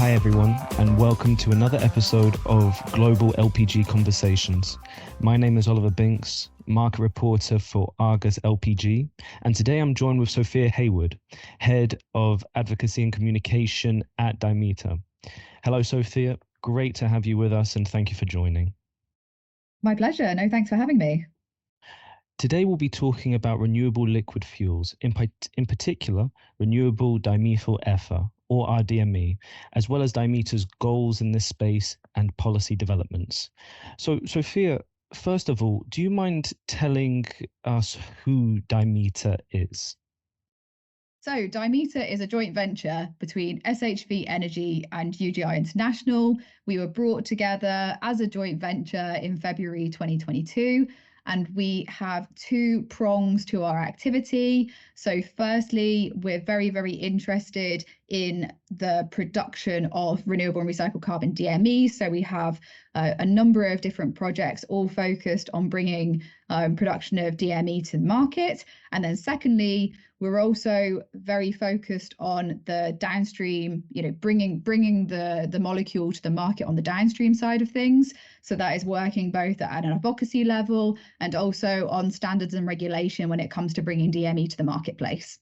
Hi everyone, and welcome to another episode of Global LPG Conversations. My name is Oliver Binks, market reporter for Argus LPG, and today I'm joined with Sophia Haywood, head of advocacy and communication at Dimeta. Hello, Sophia. Great to have you with us, and thank you for joining. My pleasure. No, thanks for having me. Today we'll be talking about renewable liquid fuels, in particular, renewable dimethyl ether, or RDME, as well as Dimeta's goals in this space and policy developments. So, Sophia, first of all, do you mind telling us who Dimeta is? So Dimeta is a joint venture between SHV Energy and UGI International. We were brought together as a joint venture in February 2022. And we have two prongs to our activity. So firstly, we're very, very interested in the production of renewable and recycled carbon DME. So we have a number of different projects all focused on bringing production of DME to the market. And then secondly, we're also very focused on the downstream, bringing the molecule to the market on the downstream side of things. So that is working both at an advocacy level and also on standards and regulation when it comes to bringing DME to the marketplace.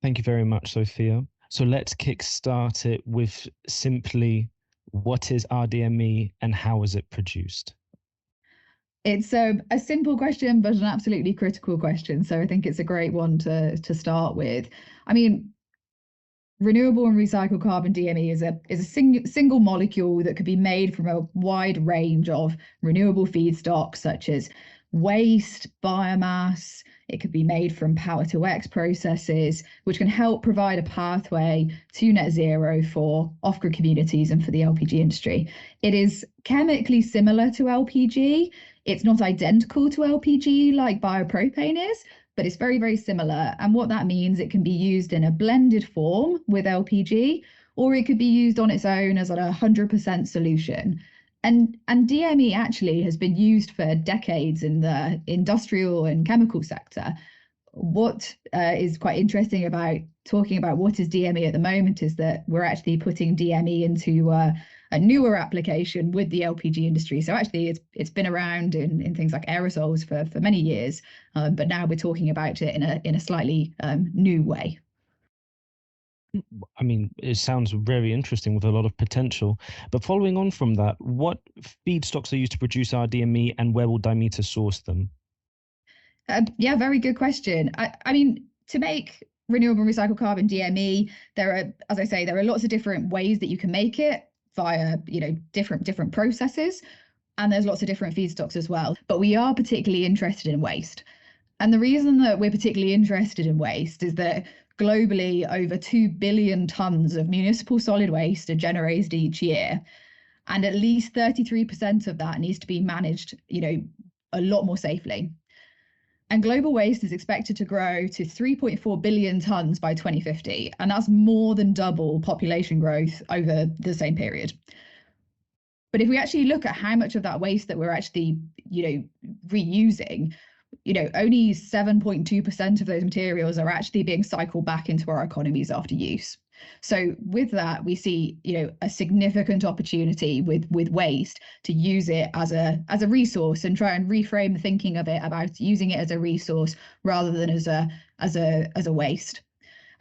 Thank you very much, Sophia. So let's kickstart it with simply, what is RDME and how is it produced? It's a simple question, but an absolutely critical question. So I think it's a great one to start with. I mean, renewable and recycled carbon DME is a single molecule that could be made from a wide range of renewable feedstocks, such as waste, biomass. It could be made from power to X processes, which can help provide a pathway to net zero for off-grid communities and for the LPG industry. It is chemically similar to LPG. It's not identical to LPG like biopropane is, but it's very, very similar. And what that means, it can be used in a blended form with LPG, or it could be used on its own as a 100% solution. And DME actually has been used for decades in the industrial and chemical sector. What is quite interesting about talking about what is DME at the moment is that we're actually putting DME into a newer application with the LPG industry. So actually it's been around in things like aerosols for many years, but now we're talking about it in a slightly new way. I mean, it sounds very interesting with a lot of potential. But following on from that, what feedstocks are used to produce RDME and where will Dimeta source them? Yeah, very good question. I mean, to make renewable and recycled carbon DME, as I say, there are lots of different ways that you can make it via, different processes. And there's lots of different feedstocks as well. But we are particularly interested in waste. And the reason that we're particularly interested in waste is that globally, over 2 billion tons of municipal solid waste are generated each year. And at least 33% of that needs to be managed, a lot more safely. And global waste is expected to grow to 3.4 billion tons by 2050. And that's more than double population growth over the same period. But if we actually look at how much of that waste that we're actually, reusing, only 7.2% of those materials are actually being cycled back into our economies after use. So with that, we see, a significant opportunity with waste to use it as a resource and try and reframe the thinking of it about using it as a resource rather than as a waste.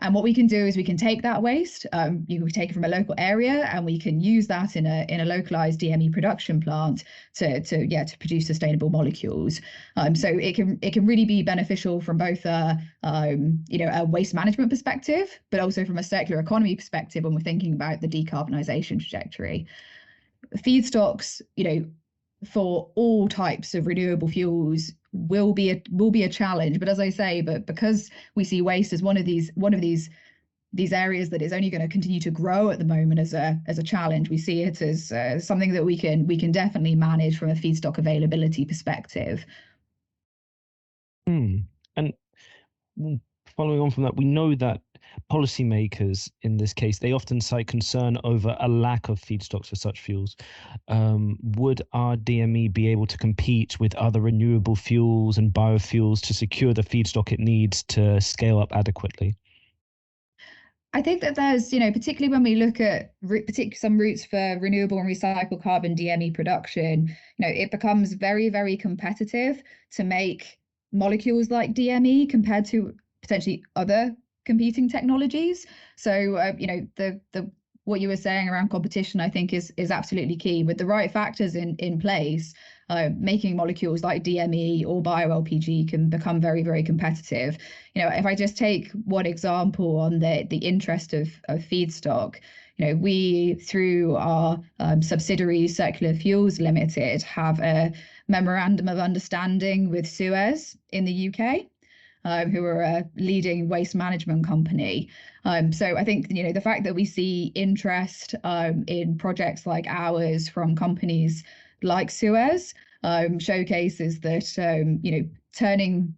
And what we can do is we can take that waste, you can take it from a local area, and we can use that in a localized DME production plant to produce sustainable molecules. So it can really be beneficial from both a waste management perspective, but also from a circular economy perspective when we're thinking about the decarbonisation trajectory. Feedstocks, for all types of renewable fuels will be a challenge, but as I say, because we see waste as one of these areas that is only going to continue to grow at the moment as a challenge, we see it as something that we can definitely manage from a feedstock availability perspective. And following on from that, we know that policymakers, in this case, they often cite concern over a lack of feedstocks for such fuels. Would our DME be able to compete with other renewable fuels and biofuels to secure the feedstock it needs to scale up adequately? I think that there's, particularly when we look at some routes for renewable and recycled carbon DME production, it becomes very, very competitive to make molecules like DME compared to potentially other competing technologies. So, the what you were saying around competition, I think is absolutely key. With the right factors in place, making molecules like DME or bio-LPG can become very, very competitive. If I just take one example on the interest of feedstock, we, through our subsidiary Circular Fuels Limited, have a memorandum of understanding with Suez in the UK. Who are a leading waste management company. So I think, the fact that we see interest in projects like ours from companies like Suez showcases that, turning,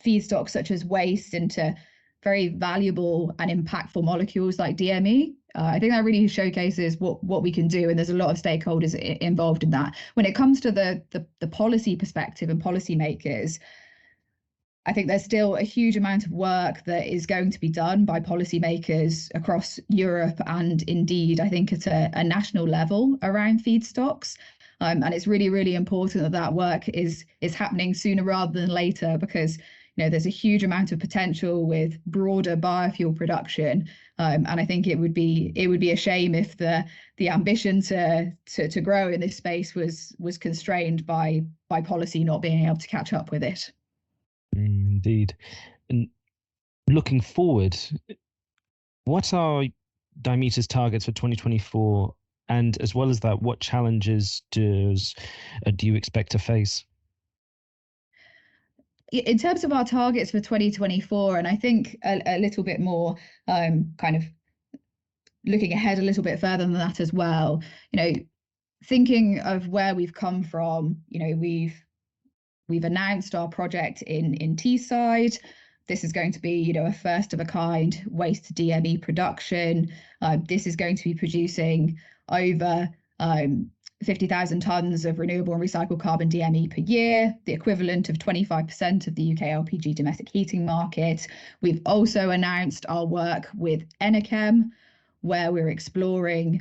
feedstock such as waste into very valuable and impactful molecules like DME. I think that really showcases what we can do, and there's a lot of stakeholders involved in that. When it comes to the policy perspective and policymakers, I think there's still a huge amount of work that is going to be done by policymakers across Europe, and indeed, I think at a national level around feedstocks. And it's really, really important that that work is happening sooner rather than later, because there's a huge amount of potential with broader biofuel production. And I think it would be a shame if the ambition to grow in this space was constrained by policy not being able to catch up with it. Indeed. And looking forward, what are Dimeta's targets for 2024? And as well as that, what challenges do you expect to face? In terms of our targets for 2024, and I think a little bit more kind of looking ahead a little bit further than that as well, thinking of where we've come from, we've announced our project in Teesside. This is going to be, a first of a kind waste DME production. This is going to be producing over 50,000 tonnes of renewable and recycled carbon DME per year, the equivalent of 25% of the UK LPG domestic heating market. We've also announced our work with Enerchem, where we're exploring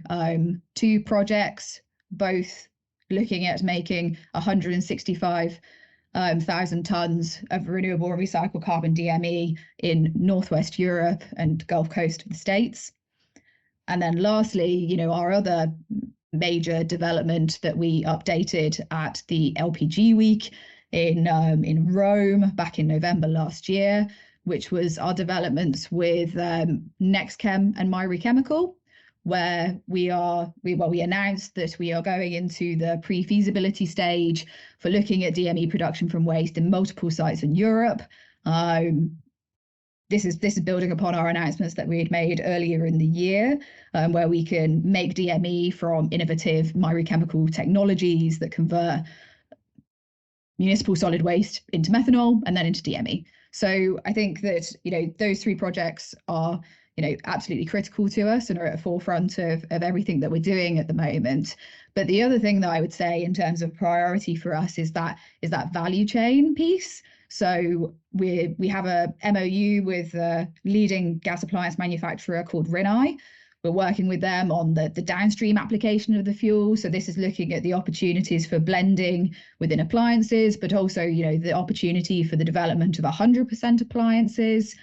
2 projects, both looking at making 165,000 tonnes of renewable and recycled carbon DME in Northwest Europe and Gulf Coast of the States. And then lastly, our other major development that we updated at the LPG Week in Rome back in November last year, which was our developments with NextChem and Myri Chemical, where we announced that we are going into the pre-feasibility stage for looking at DME production from waste in multiple sites in Europe. This is building upon our announcements that we had made earlier in the year, where we can make DME from innovative Myri Chemical technologies that convert municipal solid waste into methanol and then into DME. So I think that those 3 projects are absolutely critical to us and are at the forefront of everything that we're doing at the moment. But the other thing that I would say in terms of priority for us is that value chain piece. So we have a MOU with a leading gas appliance manufacturer called Renewable. We're working with them on the downstream application of the fuel. So this is looking at the opportunities for blending within appliances, but also, the opportunity for the development of 100% appliances.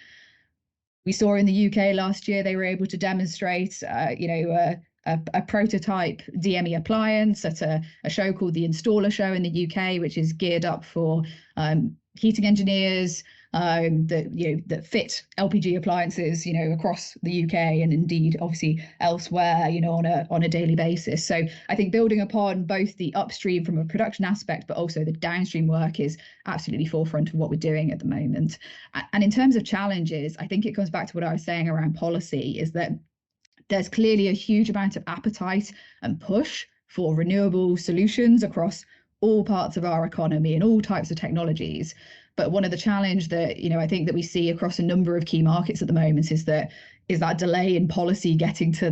We saw in the UK last year, they were able to demonstrate, a prototype DME appliance at a show called the Installer Show in the UK, which is geared up for heating engineers that fit LPG appliances, across the UK and indeed, obviously elsewhere, on a daily basis. So I think building upon both the upstream from a production aspect, but also the downstream work is absolutely forefront of what we're doing at the moment. And in terms of challenges, I think it comes back to what I was saying around policy, is that there's clearly a huge amount of appetite and push for renewable solutions across all parts of our economy and all types of technologies. But one of the challenge that, I think that we see across a number of key markets at the moment is that delay in policy getting to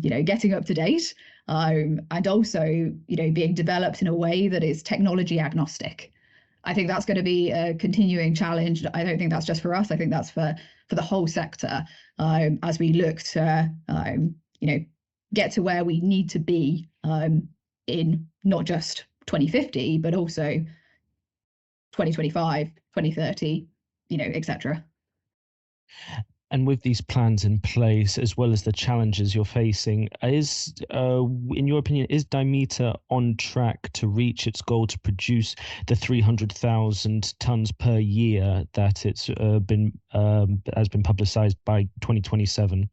getting up to date, and also, being developed in a way that is technology agnostic. I think that's going to be a continuing challenge. I don't think that's just for us. I think that's for the whole sector, as we look to get to where we need to be in not just 2050, but also 2025, 2030, etc. And with these plans in place, as well as the challenges you're facing, in your opinion, is Dimeta on track to reach its goal to produce the 300,000 tons per year that it's has been publicized by 2027?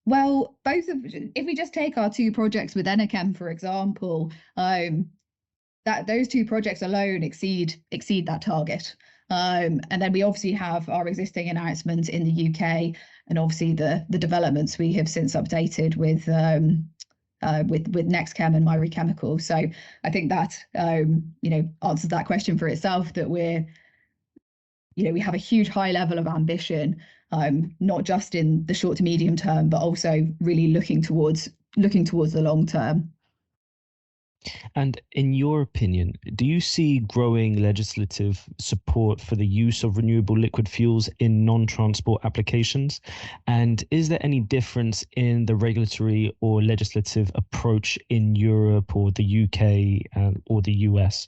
Well, if we just take our two projects with Enerchem, for example, that those two projects alone exceed that target. And then we obviously have our existing announcements in the UK, and obviously the developments we have since updated with NextChem and Myri Chemical. So I think that answers that question for itself. That we have a huge high level of ambition, not just in the short to medium term, but also really looking towards the long term. And in your opinion, do you see growing legislative support for the use of renewable liquid fuels in non-transport applications? And is there any difference in the regulatory or legislative approach in Europe or the UK or the US?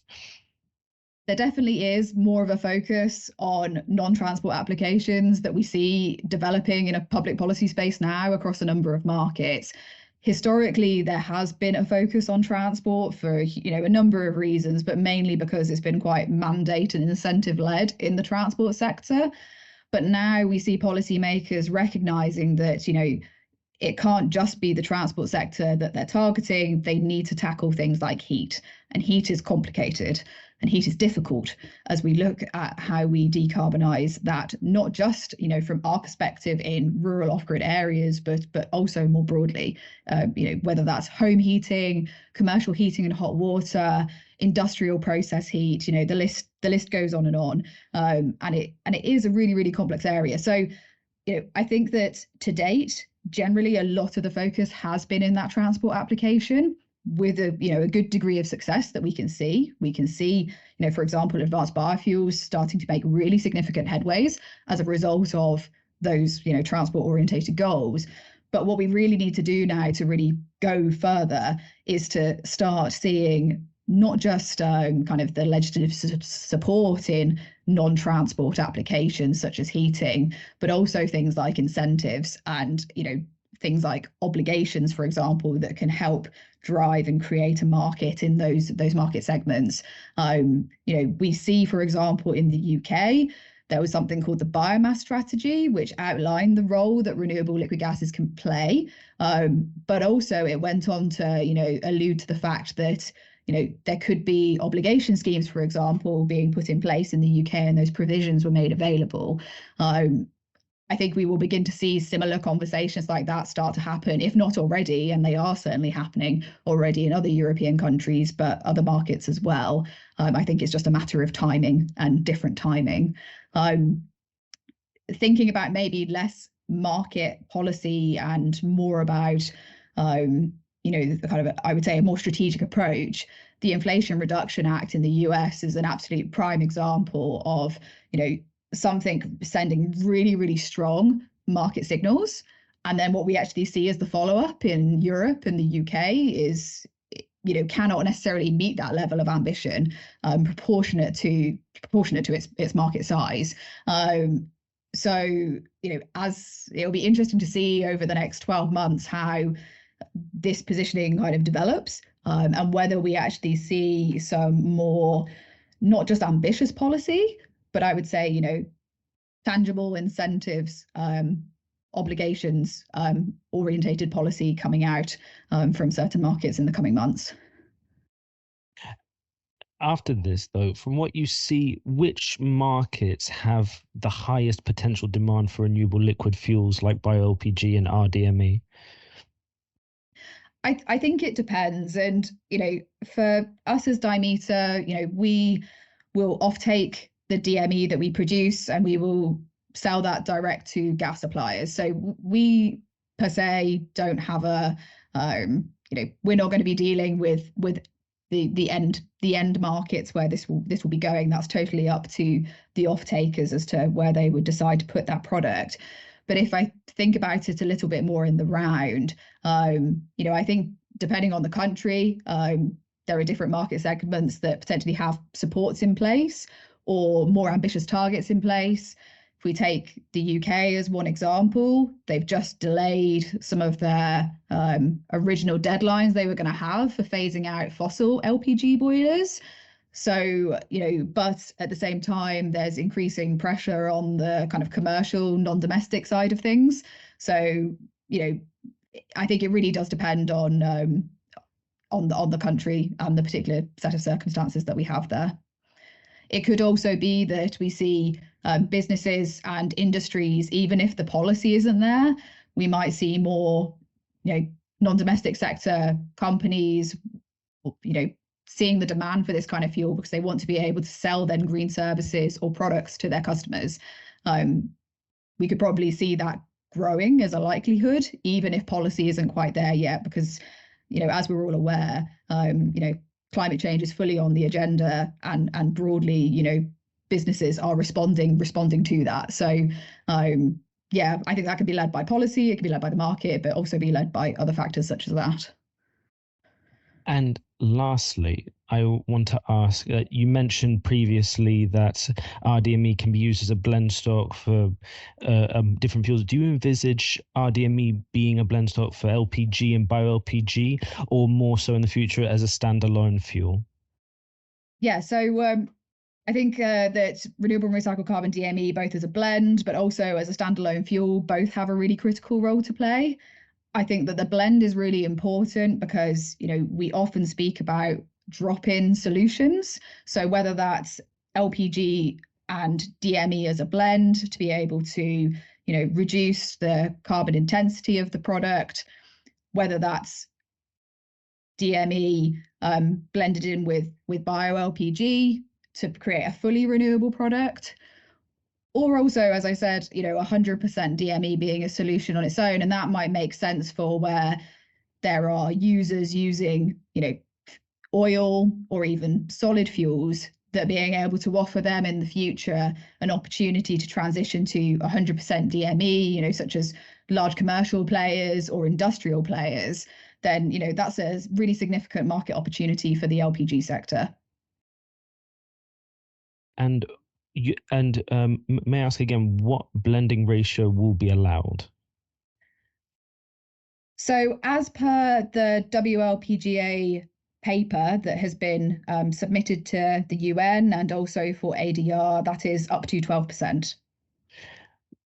There definitely is more of a focus on non-transport applications that we see developing in a public policy space now across a number of markets. Historically, there has been a focus on transport for a number of reasons, but mainly because it's been quite mandate and incentive led in the transport sector. But now we see policymakers recognizing that it can't just be the transport sector that they're targeting. They need to tackle things like heat, and heat is complicated and heat is difficult as we look at how we decarbonize that, not just from our perspective in rural off-grid areas, but also more broadly, whether that's home heating, commercial heating and hot water, industrial process heat. The list goes on, and it is a really, really complex area. So I think that to date, generally a lot of the focus has been in that transport application, with a good degree of success that we can see. We can see, for example, advanced biofuels starting to make really significant headways as a result of those, transport orientated goals. But what we really need to do now to really go further is to start seeing not just kind of the legislative support in non-transport applications such as heating, but also things like incentives and things like obligations, for example, that can help drive and create a market in those market segments. We see, for example, in the UK, there was something called the biomass strategy, which outlined the role that renewable liquid gases can play. But also it went on to, allude to the fact that there could be obligation schemes, for example, being put in place in the UK, and those provisions were made available. I think we will begin to see similar conversations like that start to happen, if not already, and they are certainly happening already in other European countries, but other markets as well. I think it's just a matter of timing and different timing. Thinking about maybe less market policy and more about, kind of, I would say, a more strategic approach. The Inflation Reduction Act in the US is an absolute prime example of, something sending really, really strong market signals. And then what we actually see as the follow-up in Europe and the UK is, cannot necessarily meet that level of ambition, proportionate to its market size. So, as it'll be interesting to see over the next 12 months how this positioning kind of develops, and whether we actually see some more, not just ambitious policy, but I would say, tangible incentives, obligations, orientated policy coming out from certain markets in the coming months. After this, though, from what you see, which markets have the highest potential demand for renewable liquid fuels like bio-LPG and RDME? I think it depends. And, for us as Dimeta, we will offtake the DME that we produce, and we will sell that direct to gas suppliers. So we per se don't have we're not going to be dealing with the end markets where this will be going. That's totally up to the off takers as to where they would decide to put that product. But if I think about it a little bit more in the round, I think depending on the country, there are different market segments that potentially have supports in place or more ambitious targets in place. If we take the UK as one example, they've just delayed some of their original deadlines they were going to have for phasing out fossil LPG boilers. So, but at the same time, there's increasing pressure on the kind of commercial, non-domestic side of things. So, I think it really does depend on the country and the particular set of circumstances that we have there. It could also be that we see businesses and industries, even if the policy isn't there, we might see more, non-domestic sector companies, seeing the demand for this kind of fuel because they want to be able to sell then green services or products to their customers. We could probably see that growing as a likelihood, even if policy isn't quite there yet, because, as we're all aware, climate change is fully on the agenda and broadly, businesses are responding to that. So, I think that could be led by policy, it could be led by the market, but also be led by other factors such as that. And lastly, I want to ask, you mentioned previously that RDME can be used as a blend stock for different fuels. Do you envisage RDME being a blend stock for LPG and bio-LPG, or more so in the future as a standalone fuel? Yeah, so I think that renewable and recycled carbon DME, both as a blend, but also as a standalone fuel, both have a really critical role to play. I think that the blend is really important because, we often speak about drop-in solutions. So whether that's LPG and DME as a blend to be able to, reduce the carbon intensity of the product, whether that's DME blended in with bio-LPG to create a fully renewable product, or also, as I said, 100% DME being a solution on its own. And that might make sense for where there are users using, oil or even solid fuels, that being able to offer them in the future an opportunity to transition to 100% DME, such as large commercial players or industrial players, then, that's a really significant market opportunity for the LPG sector. And may I ask again, what blending ratio will be allowed? So as per the WLPGA paper that has been submitted to the UN and also for ADR, that is up to 12%.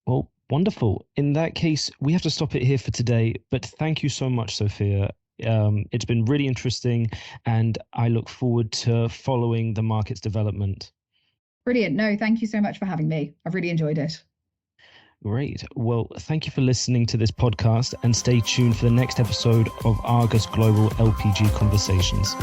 Well, wonderful. In that case, we have to stop it here for today, but thank you so much, Sophia. It's been really interesting, and I look forward to following the market's development. Brilliant. No, thank you so much for having me. I've really enjoyed it. Great. Well, thank you for listening to this podcast, and stay tuned for the next episode of Argus Global LPG Conversations.